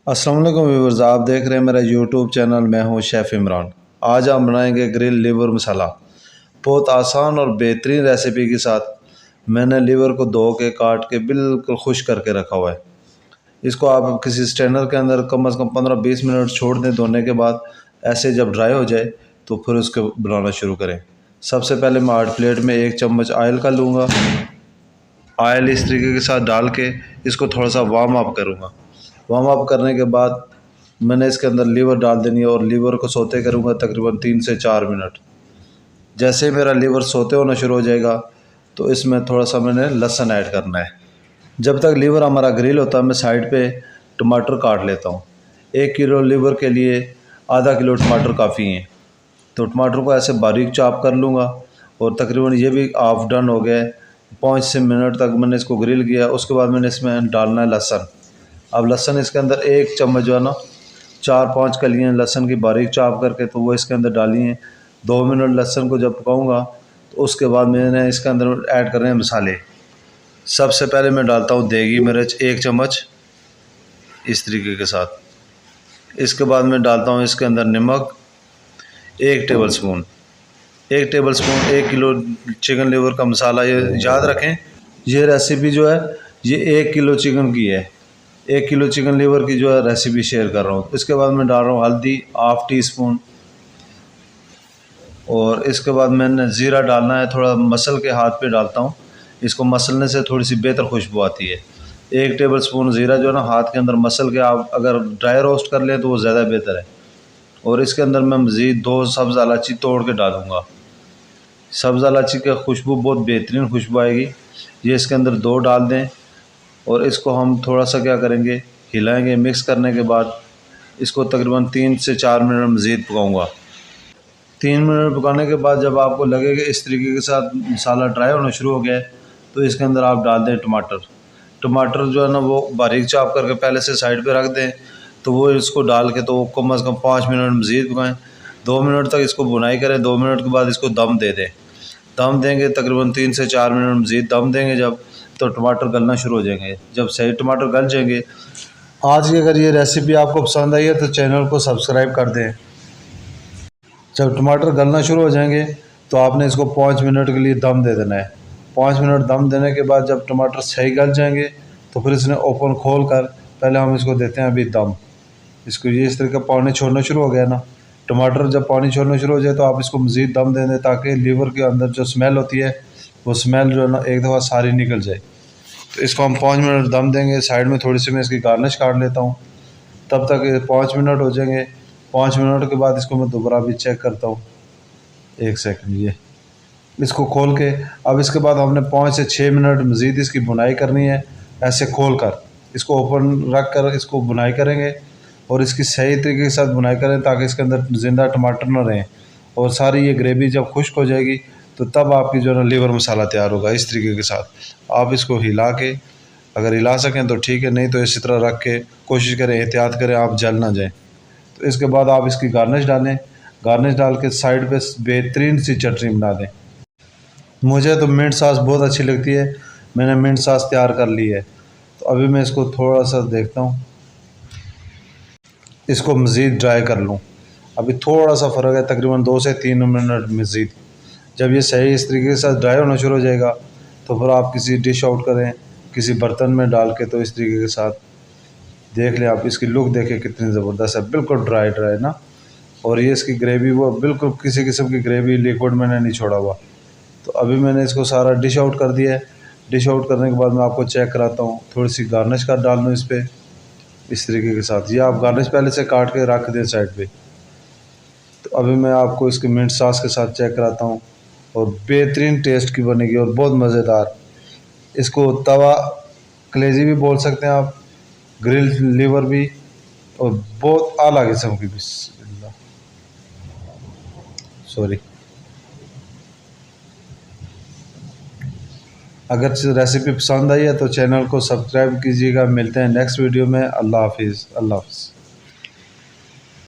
अस्सलाम वालेकुम व्यूअर्स, आप देख रहे हैं मेरा यूट्यूब चैनल। मैं हूं शेफ़ इमरान। आज हम बनाएंगे ग्रिल लीवर मसाला। बहुत आसान और बेहतरीन रेसिपी के साथ। मैंने लीवर को धो के काट के बिल्कुल खुश करके रखा हुआ है। इसको आप किसी स्ट्रेनर के अंदर कम से कम 15-20 मिनट छोड़ दें। धोने के बाद ऐसे जब ड्राई हो जाए तो फिर उसको बनाना शुरू करें। सबसे पहले मैं हार्ड प्लेट में 1 चम्मच ऑयल का लूँगा। ऑयल इस तरीके के साथ डाल के इसको थोड़ा सा वार्म अप करूँगा। वार्म अप करने के बाद मैंने इसके अंदर लीवर डाल देनी है और लीवर को सोते करूँगा तकरीबन 3 से 4 मिनट। जैसे ही मेरा लीवर सोते होना शुरू हो जाएगा तो इसमें थोड़ा सा मैंने लहसुन ऐड करना है। जब तक लीवर हमारा ग्रिल होता है मैं साइड पे टमाटर काट लेता हूँ। 1 किलो लीवर के लिए आधा किलो टमाटर काफ़ी हैं। तो टमाटर को ऐसे बारीक चॉप कर लूँगा और तकरीबन ये भी हाफ डन हो गया है। 5 मिनट तक मैंने इसको ग्रिल किया। उसके बाद मैंने इसमें डालना है लहसुन। अब लहसुन इसके अंदर 1 चम्मच जो है ना 4-5 कलियाँ लहसुन की बारीक चॉप करके तो वो इसके अंदर डाली हैं। 2 मिनट लहसुन को जब पकाऊंगा तो उसके बाद मैंने इसके अंदर ऐड करने हैं मसाले। सबसे पहले मैं डालता हूँ देगी मिर्च 1 चम्मच इस तरीके के साथ। इसके बाद मैं डालता हूँ इसके अंदर नमक 1 tablespoon. 1 tablespoon 1 kilo chicken liver का मसाला। ये याद रखें, ये रेसिपी जो है ये 1 किलो चिकन की है। 1 किलो चिकन लीवर की जो है रेसिपी शेयर कर रहा हूँ। इसके बाद मैं डाल रहा हूँ हल्दी ½ टीस्पून और इसके बाद मैंने ज़ीरा डालना है। थोड़ा मसल के हाथ पे डालता हूँ। इसको मसलने से थोड़ी सी बेहतर खुशबू आती है। 1 टेबलस्पून ज़ीरा जो है ना हाथ के अंदर मसल के आप अगर ड्राई रोस्ट कर लें तो वो ज़्यादा बेहतर है। और इसके अंदर मैं मज़ीद 2 सब्ज़ इलायची तोड़ के डालूँगा। सब्ज़ इलायची की खुशबू बहुत बेहतरीन खुशबू आएगी। ये इसके अंदर 2 डाल दें और इसको हम थोड़ा सा क्या करेंगे, हिलाएंगे। मिक्स करने के बाद इसको तकरीबन 3 से 4 मिनट मज़ीद पकाऊंगा। 3 मिनट पकाने के बाद जब आपको लगे कि इस तरीके के साथ मसाला ड्राई होना शुरू हो गया है तो इसके अंदर आप डाल दें टमाटर। टमाटर जो है ना वो बारीक चॉप करके पहले से साइड पे रख दें। तो वो इसको डाल के तो कम से कम 5 मिनट मज़ीद पकाएं। 2 मिनट तक इसको भुनाई करें। 2 मिनट के बाद इसको दम दे दें। दम देंगे तकरीबन 3 से 4 मिनट मज़ीद दम देंगे जब, तो टमाटर गलना शुरू हो जाएंगे। जब सही टमाटर गल जाएंगे, आज की अगर ये रेसिपी आपको पसंद आई है तो चैनल को सब्सक्राइब कर दें। जब टमाटर गलना शुरू हो जाएंगे तो आपने इसको 5 मिनट के लिए दम दे देना है। 5 मिनट दम देने के बाद जब टमाटर सही गल जाएंगे तो फिर इसने ओपन खोल कर पहले हम इसको देते हैं अभी दम। इसको ये इस तरह का पानी छोड़ना शुरू हो गया ना, टमाटर जब पानी छोड़ना शुरू हो जाए तो आप इसको मज़ीद दम दे दें ताकि लीवर के अंदर जो स्मेल होती है वो स्मेल जो है ना एक दफ़ा सारी निकल जाए। तो इसको हम 5 मिनट दम देंगे। साइड में थोड़ी सी मैं इसकी गार्निश काट लेता हूँ। तब तक 5 मिनट हो जाएंगे। 5 मिनट के बाद इसको मैं दोबारा भी चेक करता हूँ। 1 सेकंड, ये इसको खोल के अब इसके बाद हमने 5 से 6 मिनट मज़ीद इसकी बुनाई करनी है। ऐसे खोल कर इसको ओपन रख कर इसको बुनाई करेंगे और इसकी सही तरीके के साथ बुनाई करें ताकि इसके अंदर ज़िंदा टमाटर ना रहें। और सारी ये ग्रेवी जब खुश्क हो जाएगी तो तब आपकी जो है ना लीवर मसाला तैयार होगा। इस तरीके के साथ आप इसको हिला के, अगर हिला सकें तो ठीक है, नहीं तो इसी तरह रख के कोशिश करें, एहतियात करें आप जल ना जाएं। तो इसके बाद आप इसकी गार्निश डालें। गार्निश डाल के साइड पे बेहतरीन सी चटनी बना दें। मुझे तो मिंट सॉस बहुत अच्छी लगती है। मैंने मिंट सॉस तैयार कर ली है। तो अभी मैं इसको थोड़ा सा देखता हूँ, इसको मज़ीद ड्राई कर लूँ। अभी थोड़ा सा फ़र्क है, तकरीबन 2 से 3 मिनट मज़ीद। जब ये सही इस तरीके के साथ ड्राई होना शुरू हो जाएगा तो फिर आप किसी डिश आउट करें, किसी बर्तन में डाल के। तो इस तरीके के साथ देख लें आप, इसकी लुक देखें कितनी ज़बरदस्त है, बिल्कुल ड्राई ड्राई ना। और ये इसकी ग्रेवी वो बिल्कुल किसी किस्म की ग्रेवी लिक्विड मैंने नहीं छोड़ा हुआ। तो अभी मैंने इसको सारा डिश आउट कर दिया है। डिश आउट करने के बाद मैं आपको चेक कराता हूँ। थोड़ी सी गार्निश कर डाल दूँ इस पर इस तरीके के साथ। ये आप गार्निश पहले से काट के रख दें साइड पे। तो अभी मैं आपको इसके मिंट सॉस के साथ चेक कराता हूँ और बेहतरीन टेस्ट की बनेगी और बहुत मज़ेदार। इसको तवा कलेजी भी बोल सकते हैं आप, ग्रिल लीवर भी, और बहुत आला किस्म की। बिस्मिल्लाह, सॉरी। अगर रेसिपी पसंद आई है तो चैनल को सब्सक्राइब कीजिएगा। मिलते हैं नेक्स्ट वीडियो में। अल्लाह हाफिज़। अल्लाह हाफिज़।